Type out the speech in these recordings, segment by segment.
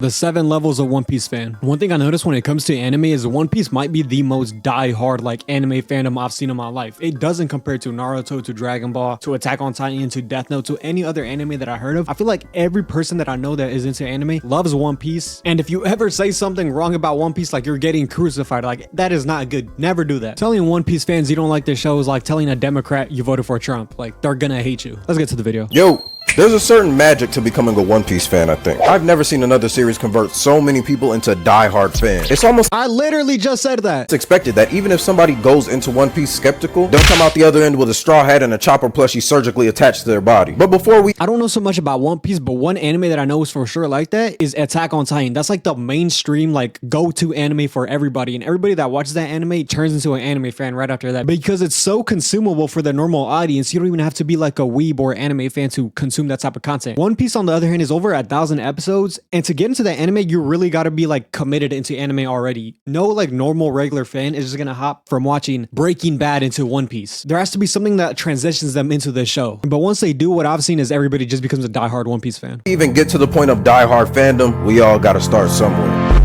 The 7 levels of One Piece fan. One thing I noticed when it comes to anime is One Piece might be the most die-hard like anime fandom I've seen in my life. It doesn't compare to Naruto, to Dragon Ball, to Attack on Titan, to Death Note, to any other anime that I heard of. I feel like every person that I know that is into anime loves One Piece. And if you ever say something wrong about One Piece, like you're getting crucified, like that is not good. Never do that. Telling One Piece fans you don't like their show is like telling a Democrat you voted for Trump. Like they're gonna hate you. Let's get to the video. Yo, there's a certain magic to becoming a One Piece fan, I think. I've never seen another series convert so many people into die-hard fans. It's almost I literally just said that. expected that even if somebody goes into One Piece skeptical, they'll come out the other end with a straw hat and a chopper plushie surgically attached to their body. But before we I don't know so much about One Piece, but one anime that I know is for sure like that is Attack on Titan. That's like the mainstream, like go-to anime for everybody. And everybody that watches that anime turns into an anime fan right after that. Because it's so consumable for the normal audience, you don't even have to be like a weeb or anime fan to consume that type of content. One Piece, on the other hand, is over 1,000 episodes. And to get into the anime, you really gotta be like committed into anime already. No like normal regular fan is just gonna hop from watching Breaking Bad into One Piece. There has to be something that transitions them into the show. But once they do, what I've seen is everybody just becomes a diehard One Piece fan. even get to the point of die-hard fandom, we all gotta start somewhere.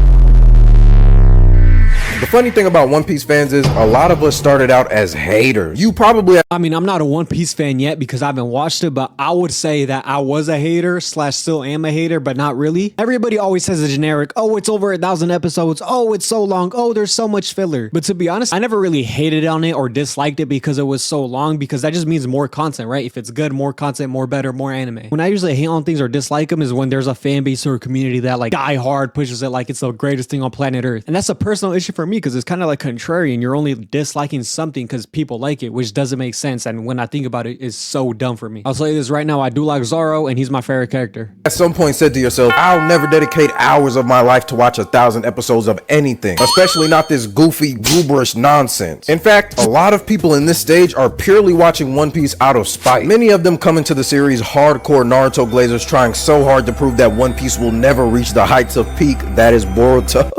The funny thing about One Piece fans is a lot of us started out as haters. You probably I mean, I'm not a One Piece fan yet because I haven't watched it, but I would say that I was a hater / still am a hater, but not really. Everybody always says a generic, oh, it's over 1,000 episodes. Oh, it's so long. Oh, there's so much filler. But to be honest, I never really hated on it or disliked it because it was so long, because that just means more content, right? If it's good, more content, more better, more anime. When I usually hate on things or dislike them is when there's a fan base or a community that like die hard pushes it like it's the greatest thing on planet Earth. And that's a personal issue for me because it's kind of like contrarian. You're only disliking something because people like it, which doesn't make sense. And when I think about it, it's so dumb for me. I'll tell you this right now, I do like Zoro and he's my favorite character. at some point said to yourself, I'll never dedicate hours of my life to watch 1,000 episodes of anything, especially not this goofy, gooberish nonsense. In fact, a lot of people in this stage are purely watching One Piece out of spite. Many of them come into the series hardcore Naruto glazers trying so hard to prove that One Piece will never reach the heights of peak that is Boruto.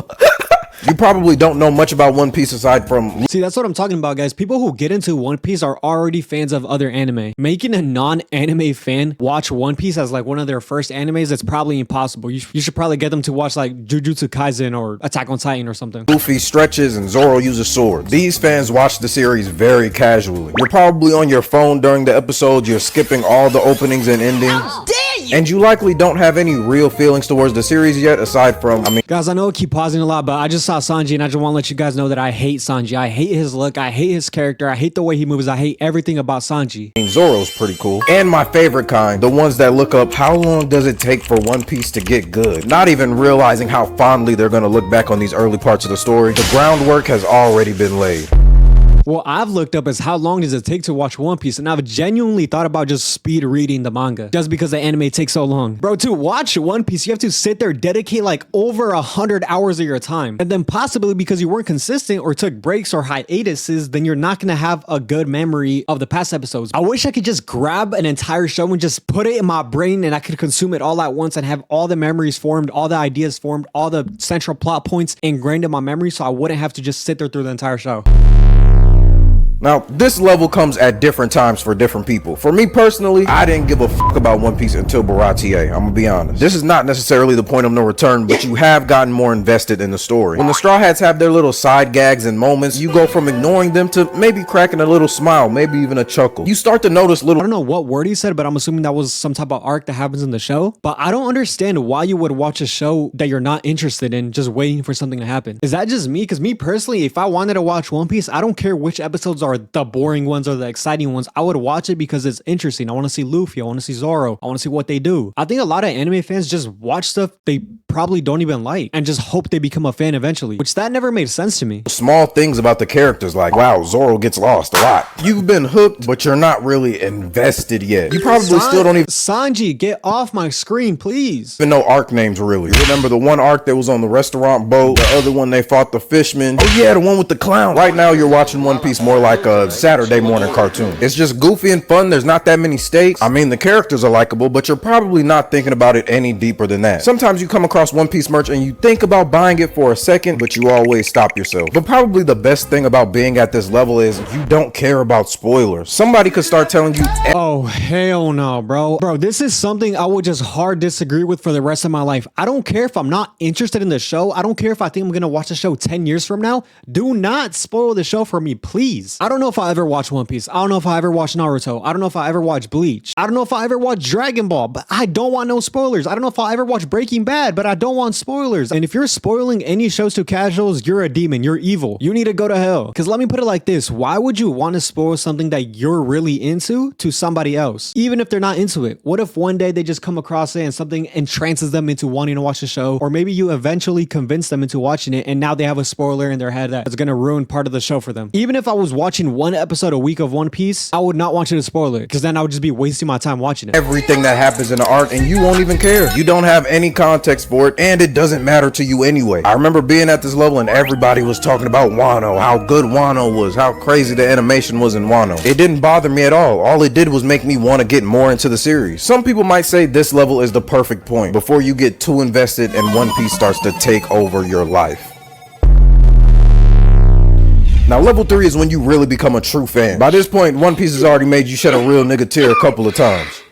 You probably don't know much about One Piece aside from... See, that's what I'm talking about, guys. People who get into One Piece are already fans of other anime. Making a non-anime fan watch One Piece as like one of their first animes, it's probably impossible. You should probably get them to watch like Jujutsu Kaisen or Attack on Titan or something. Luffy stretches and Zoro uses swords. These fans watch the series very casually. You're probably on your phone during the episode, you're skipping all the openings and endings. And you likely don't have any real feelings towards the series yet, aside from, Guys, I know I keep pausing a lot, but I just saw Sanji and I just want to let you guys know that I hate Sanji. I hate his look. I hate his character. I hate the way he moves. I hate everything about Sanji. Zoro's pretty cool. And my favorite kind, the ones that look up how long does it take for One Piece to get good, not even realizing how fondly they're gonna look back on these early parts of the story. The groundwork has already been laid. What I've looked up is how long does it take to watch One Piece, and I've genuinely thought about just speed reading the manga just because the anime takes so long. Bro, to watch One Piece, you have to sit there, dedicate like over 100 hours of your time. And then possibly because you weren't consistent or took breaks or hiatuses, then you're not gonna have a good memory of the past episodes. I wish I could just grab an entire show and just put it in my brain and I could consume it all at once and have all the memories formed, all the ideas formed, all the central plot points ingrained in my memory so I wouldn't have to just sit there through the entire show. Now, this level comes at different times for different people. For me personally, I didn't give a fuck about One Piece until Baratie. I'm gonna be honest. This is not necessarily the point of no return, but you have gotten more invested in the story. When the Straw Hats have their little side gags and moments, you go from ignoring them to maybe cracking a little smile, maybe even a chuckle. You start to notice little... I don't know what word he said, but I'm assuming that was some type of arc that happens in the show. But I don't understand why you would watch a show that you're not interested in just waiting for something to happen. Is that just me? Because me personally, if I wanted to watch One Piece, I don't care which episodes are the boring ones or the exciting ones. I would watch it because it's interesting. I want to see Luffy. I want to see Zoro. I want to see what they do. I think a lot of anime fans just watch stuff they probably don't even like and just hope they become a fan eventually, which that never made sense to me. Small things about the characters like, wow, Zoro gets lost a lot. You've been hooked, but you're not really invested yet. You probably still don't even... Sanji, get off my screen, please. Even know arc names really. You remember the one arc that was on the restaurant boat, the other one they fought the fishman. Oh yeah, the one with the clown. Right now you're watching One Piece more like like a Saturday morning cartoon. It's just goofy and fun. There's not that many stakes. I mean, the characters are likable, but you're probably not thinking about it any deeper than that. Sometimes you come across One Piece merch and you think about buying it for a second, but you always stop yourself. But probably the best thing about being at this level is you don't care about spoilers. Somebody could start telling you, oh hell no, bro. Bro, this is something I would just hard disagree with for the rest of my life. I don't care if I'm not interested in the show. I don't care if I think I'm gonna watch the show 10 years from now. Do not spoil the show for me, please. I don't know if I ever watched One Piece. I don't know if I ever watched Naruto. I don't know if I ever watched Bleach. I don't know if I ever watched Dragon Ball, but I don't want no spoilers. I don't know if I'll ever watch Breaking Bad, but I don't want spoilers. And if you're spoiling any shows to casuals, you're a demon. You're evil. You need to go to hell. Because let me put it like this. Why would you want to spoil something that you're really into to somebody else? Even if they're not into it. What if one day they just come across it and something entrances them into wanting to watch the show? Or maybe you eventually convince them into watching it and now they have a spoiler in their head that's going to ruin part of the show for them. Even if I was watching one episode a week of One Piece, I would not want you to spoil it because then I would just be wasting my time watching it. Everything that happens in the art and you won't even care. You don't have any context for it and it doesn't matter to you anyway. I remember being at this level and everybody was talking about Wano, how good Wano was, how crazy the animation was in Wano. It didn't bother me at all. All it did was make me want to get more into the series. Some people might say this level is the perfect point before you get too invested and One Piece starts to take over your life. Now, level 3 is when you really become a true fan. By this point, One Piece has already made you shed a real nigga tear a couple of times.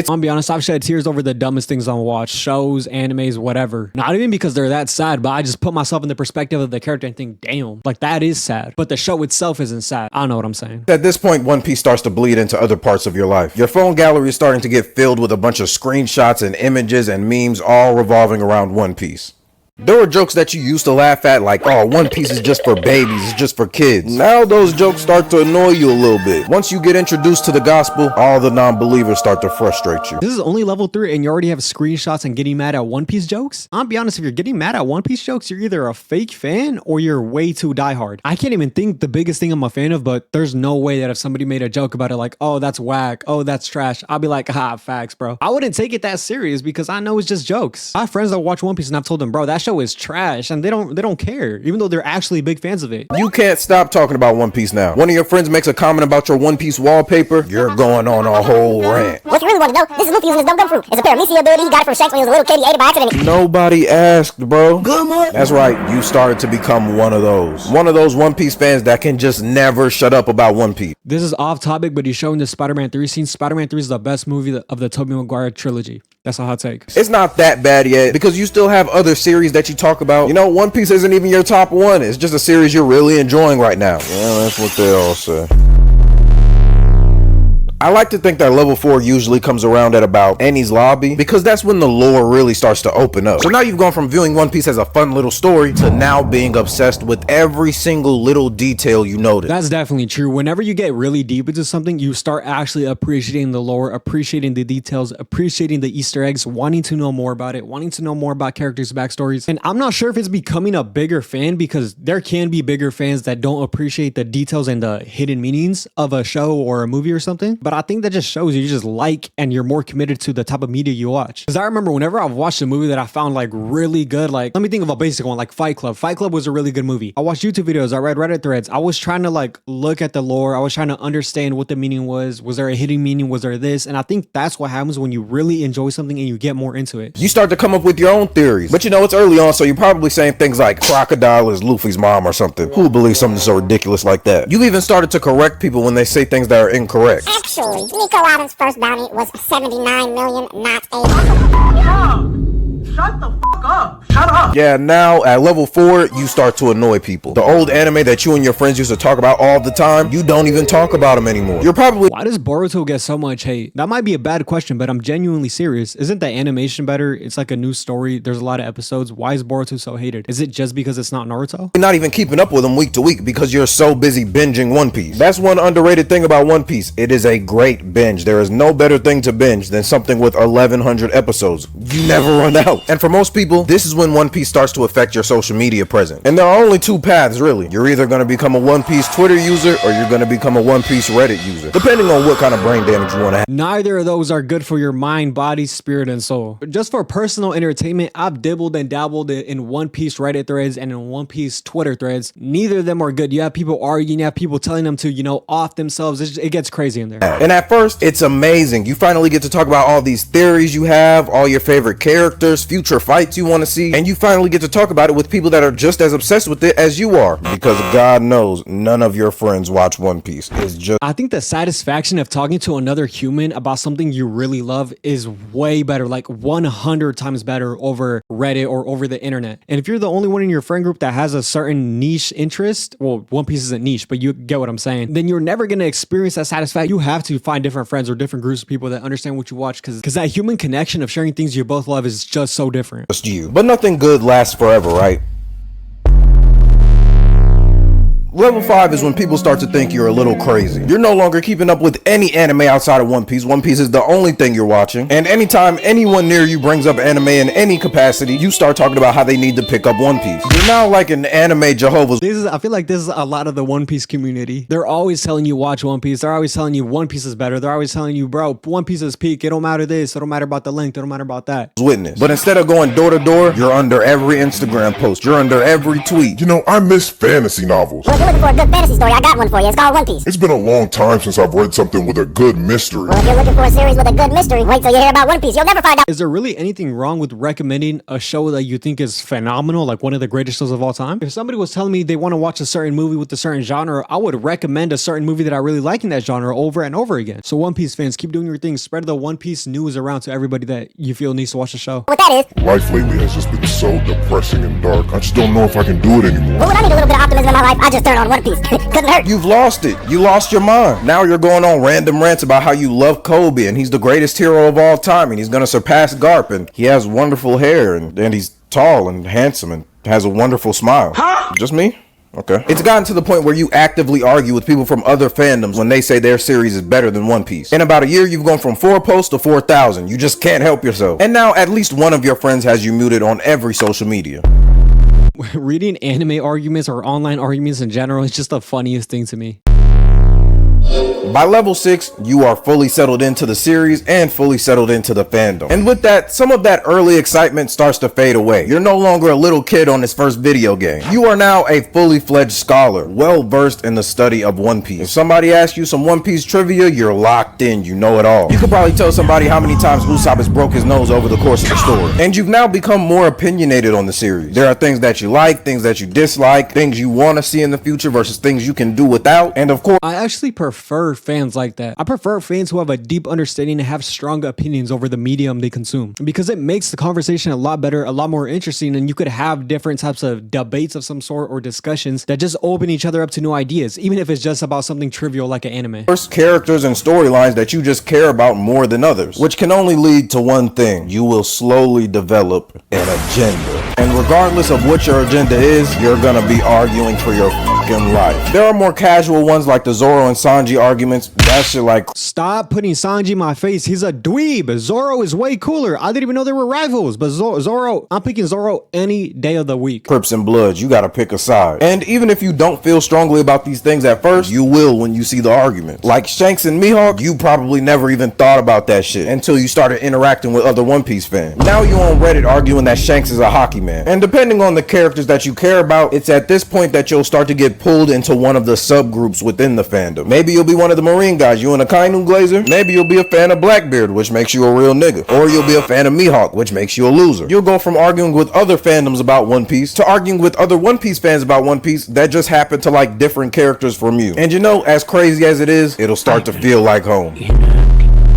I'll be honest, I've shed tears over the dumbest things on watch, shows, animes, whatever. Not even because they're that sad, but I just put myself in the perspective of the character and think, damn, like that is sad. But the show itself isn't sad. I don't know what I'm saying. At this point, One Piece starts to bleed into other parts of your life. Your phone gallery is starting to get filled with a bunch of screenshots and images and memes all revolving around One Piece. There were jokes that you used to laugh at like, oh, One Piece is just for babies, it's just for kids. Now those jokes start to annoy you a little bit. Once you get introduced to the gospel, all the non-believers start to frustrate you. This is only level 3 and you already have screenshots and getting mad at One Piece jokes? I'll be honest, if you're getting mad at One Piece jokes, you're either a fake fan or you're way too diehard. I can't even think the biggest thing I'm a fan of, but there's no way that if somebody made a joke about it like, oh, that's whack, oh, that's trash, I'll be like, facts, bro. I wouldn't take it that serious because I know it's just jokes. I have friends that watch One Piece and I've told them, bro, that show is trash, and they don't care, even though they're actually big fans of it. You can't stop talking about One Piece now. One of your friends makes a comment about your One Piece wallpaper, you're going on a whole rant. What you really want to know, this is Luffy using his dumb fruit. It's a paramecia ability he got it from Shanks when he was a little kid. He ate it by accident. Nobody asked, bro. Good morning. That's right, you started to become one of those. One of those One Piece fans that can just never shut up about One Piece. This is off topic, but he's showing the Spider-Man 3 scene. Spider-Man 3 is the best movie of the Tobey Maguire trilogy. That's a hot take. It's not that bad yet because you still have other series that you talk about. You know, One Piece isn't even your top one. It's just a series you're really enjoying right now. Yeah, that's what they all say. I like to think that level 4 usually comes around at about Enies Lobby because that's when the lore really starts to open up. So now you've gone from viewing One Piece as a fun little story to now being obsessed with every single little detail you notice. That's definitely true. Whenever you get really deep into something, you start actually appreciating the lore, appreciating the details, appreciating the Easter eggs, wanting to know more about it, wanting to know more about characters' backstories. And I'm not sure if it's becoming a bigger fan because there can be bigger fans that don't appreciate the details and the hidden meanings of a show or a movie or something. But I think that just shows you just like and you're more committed to the type of media you watch. Because I remember whenever I've watched a movie that I found like really good, like let me think of a basic one, like Fight Club. Fight Club was a really good movie. I watched YouTube videos, I read Reddit threads. I was trying to like look at the lore. I was trying to understand what the meaning was. Was there a hidden meaning? Was there this? And I think that's what happens when you really enjoy something and you get more into it. You start to come up with your own theories. But you know, it's early on, so you're probably saying things like Crocodile is Luffy's mom or something. Who would believe something so ridiculous like that? You even started to correct people when they say things that are incorrect. Actually, Nico Allen's first bounty was 79 million, not 80. Shut the fuck up. Shut up. Yeah, now at level 4, you start to annoy people. The old anime that you and your friends used to talk about all the time, you don't even talk about them anymore. You're probably... Why does Boruto get so much hate? That might be a bad question, but I'm genuinely serious. Isn't the animation better? It's like a new story. There's a lot of episodes. Why is Boruto so hated? Is it just because it's not Naruto? You're not even keeping up with them week to week because you're so busy binging One Piece. That's one underrated thing about One Piece. It is a great binge. There is no better thing to binge than something with 1100 episodes. You never run out. And for most people, this is when One Piece Piece starts to affect your social media presence. And there are only two paths, really. You're either going to become a One Piece Twitter user, or you're going to become a One Piece Reddit user, depending on what kind of brain damage you want to have. Neither of those are good for your mind, body, spirit, and soul. But just for personal entertainment, I've dibbled and dabbled in One Piece Reddit threads and in One Piece Twitter threads. Neither of them are good. You have people arguing, you have people telling them to, off themselves. It gets crazy in there. And at first, it's amazing. You finally get to talk about all these theories you have, all your favorite characters, future fights you want to see, and you finally get to talk about it with people that are just as obsessed with it as you are. Because God knows, none of your friends watch One Piece. It's just... I think the satisfaction of talking to another human about something you really love is way better, like 100 times better over Reddit or over the internet. And if you're the only one in your friend group that has a certain niche interest, well, One Piece isn't niche, but you get what I'm saying, then you're never going to experience that satisfaction. You have to find different friends or different groups of people that understand what you watch, because that human connection of sharing things you both love is just so different. Just you. But nothing good lasts forever, right? Level 5 is when people start to think you're a little crazy. You're no longer keeping up with any anime outside of One Piece. One Piece is the only thing you're watching. And anytime anyone near you brings up anime in any capacity, you start talking about how they need to pick up One Piece. You're now like an anime Jehovah's. I feel like this is a lot of the One Piece community. They're always telling you watch One Piece. They're always telling you One Piece is better. They're always telling you, bro, One Piece is peak. It don't matter this. It don't matter about the length. It don't matter about that. Witness. But instead of going door to door, you're under every Instagram post. You're under every tweet. I miss fantasy novels. Well, if you're looking for a good fantasy story, I got one for you. It's called One Piece. It's been a long time since I've read something with a good mystery. Well, if you're looking for a series with a good mystery, wait till you hear about One Piece. You'll never find out. Is there really anything wrong with recommending a show that you think is phenomenal, like one of the greatest shows of all time? If somebody was telling me they want to watch a certain movie with a certain genre, I would recommend a certain movie that I really like in that genre over and over again. So One Piece fans, keep doing your thing. Spread the One Piece news around to everybody that you feel needs to watch the show. What that is? Life lately has just been so depressing and dark. I just don't know if I can do it anymore. Well, when I need a little bit of optimism in my life, I just turn on One Piece. Couldn't hurt. You've lost it. You lost your mind. Now you're going on random rants about how you love Kobe and he's the greatest hero of all time and he's gonna surpass Garp and he has wonderful hair and he's tall and handsome and has a wonderful smile. Huh? Just me? Okay. It's gotten to the point where you actively argue with people from other fandoms when they say their series is better than One Piece. In about a year, you've gone from 4 posts to 4,000. You just can't help yourself. And now at least one of your friends has you muted on every social media. Reading anime arguments or online arguments in general is just the funniest thing to me. By level 6, you are fully settled into the series and fully settled into the fandom. And with that, some of that early excitement starts to fade away. You're no longer a little kid on his first video game. You are now a fully fledged scholar, well versed in the study of One Piece. If somebody asks you some One Piece trivia, you're locked in, you know it all. You could probably tell somebody how many times Usopp has broke his nose over the course of the story. And you've now become more opinionated on the series. There are things that you like, things that you dislike, things you want to see in the future versus things you can do without. And of course, I actually prefer fans like that. I prefer fans who have a deep understanding and have strong opinions over the medium they consume, because it makes the conversation a lot better, a lot more interesting, and you could have different types of debates of some sort or discussions that just open each other up to new ideas, even if it's just about something trivial like an anime. First, characters and storylines that you just care about more than others, which can only lead to one thing. You will slowly develop an agenda. And regardless of what your agenda is, you're gonna be arguing for your fucking life. There are more casual ones like the Zoro and Sanji arguments. That shit like... Stop putting Sanji in my face. He's a dweeb. Zoro is way cooler. I didn't even know they were rivals, but Zoro, I'm picking Zoro any day of the week. Crips and Bloods, you gotta pick a side. And even if you don't feel strongly about these things at first, you will when you see the arguments. Like Shanks and Mihawk, you probably never even thought about that shit until you started interacting with other One Piece fans. Now you're on Reddit arguing that Shanks is a hockey man. And depending on the characters that you care about, it's at this point that you'll start to get pulled into one of the subgroups within the fandom. Maybe you'll be one of the Marine guys, you and a Kainu Glazer. Maybe you'll be a fan of Blackbeard, which makes you a real nigga. Or you'll be a fan of Mihawk, which makes you a loser. You'll go from arguing with other fandoms about One Piece to arguing with other One Piece fans about One Piece that just happen to like different characters from you. And you know, as crazy as it is, it'll start to feel like home.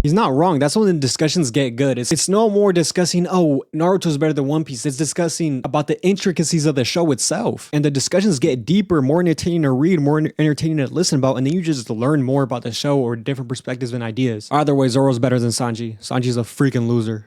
He's not wrong. That's when the discussions get good. It's no more discussing, oh, Naruto's better than One Piece. It's discussing about the intricacies of the show itself. And the discussions get deeper, more entertaining to read, more entertaining to listen about. And then you just learn more about the show or different perspectives and ideas. Either way, Zoro's better than Sanji. Sanji's a freaking loser.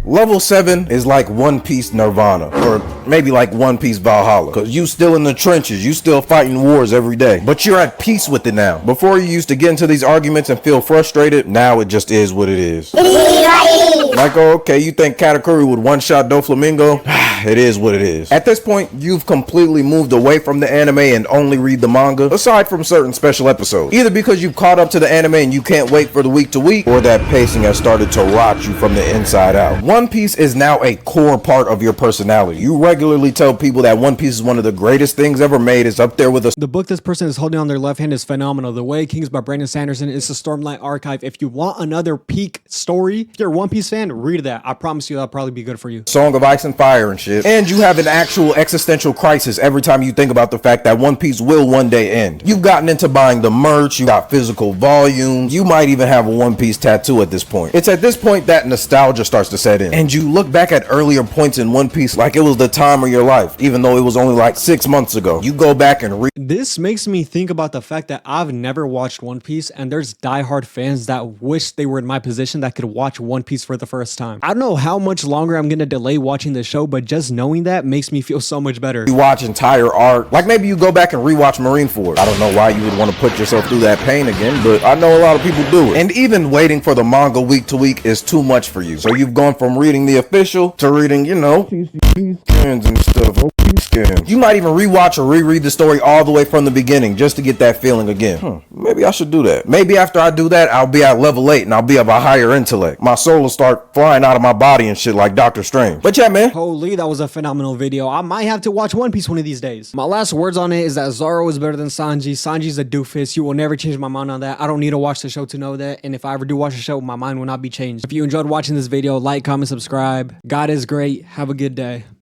Level 7 is like One Piece Nirvana, or maybe like One Piece Valhalla, cause you still in the trenches, you still fighting wars every day, but you're at peace with it now. Before you used to get into these arguments and feel frustrated, now it just is what it is. Like, oh, okay, you think Katakuri would one-shot Doflamingo? it is what it is. At this point, you've completely moved away from the anime and only read the manga, aside from certain special episodes. Either because you've caught up to the anime and you can't wait for the week to week, or that pacing has started to rot you from the inside out. One Piece is now a core part of your personality. You regularly tell people that One Piece is one of the greatest things ever made. It's up there with The book this person is holding on their left hand is phenomenal. The Way Kings by Brandon Sanderson is the Stormlight Archive. If you want another peak story, if you're a One Piece fan, read that. I promise you that'll probably be good for you. Song of Ice and Fire and shit. And you have an actual existential crisis every time you think about the fact that One Piece will one day end. You've gotten into buying the merch, you got physical volumes, you might even have a One Piece tattoo at this point. It's at this point that nostalgia starts to set in. And you look back at earlier points in One Piece like it was the time of your life, even though it was only like 6 months ago. You go back and read. This makes me think about the fact that I've never watched One Piece, and there's diehard fans that wish they were in my position that could watch One Piece for the first time. I don't know how much longer I'm gonna delay watching the show, but just knowing that makes me feel so much better. You watch entire arc. Like maybe you go back and rewatch Marineford. I don't know why you would want to put yourself through that pain again, but I know a lot of people do it. And even waiting for the manga week to week is too much for you. So you've gone from reading the official to reading, you know, scans and stuff. Scans. You might even rewatch or reread the story all the way from the beginning just to get that feeling again. Maybe I should do that. Maybe after I do that, I'll be at level 8 and I'll be of a higher intellect. My soul will start flying out of my body and shit like Doctor Strange. But yeah, man. Holy, that was a phenomenal video. I might have to watch One Piece one of these days. My last words on it is that Zoro is better than Sanji. Sanji's a doofus. You will never change my mind on that. I don't need to watch the show to know that. And if I ever do watch the show, my mind will not be changed. If you enjoyed watching this video, like, comment, subscribe. God is great. Have a good day.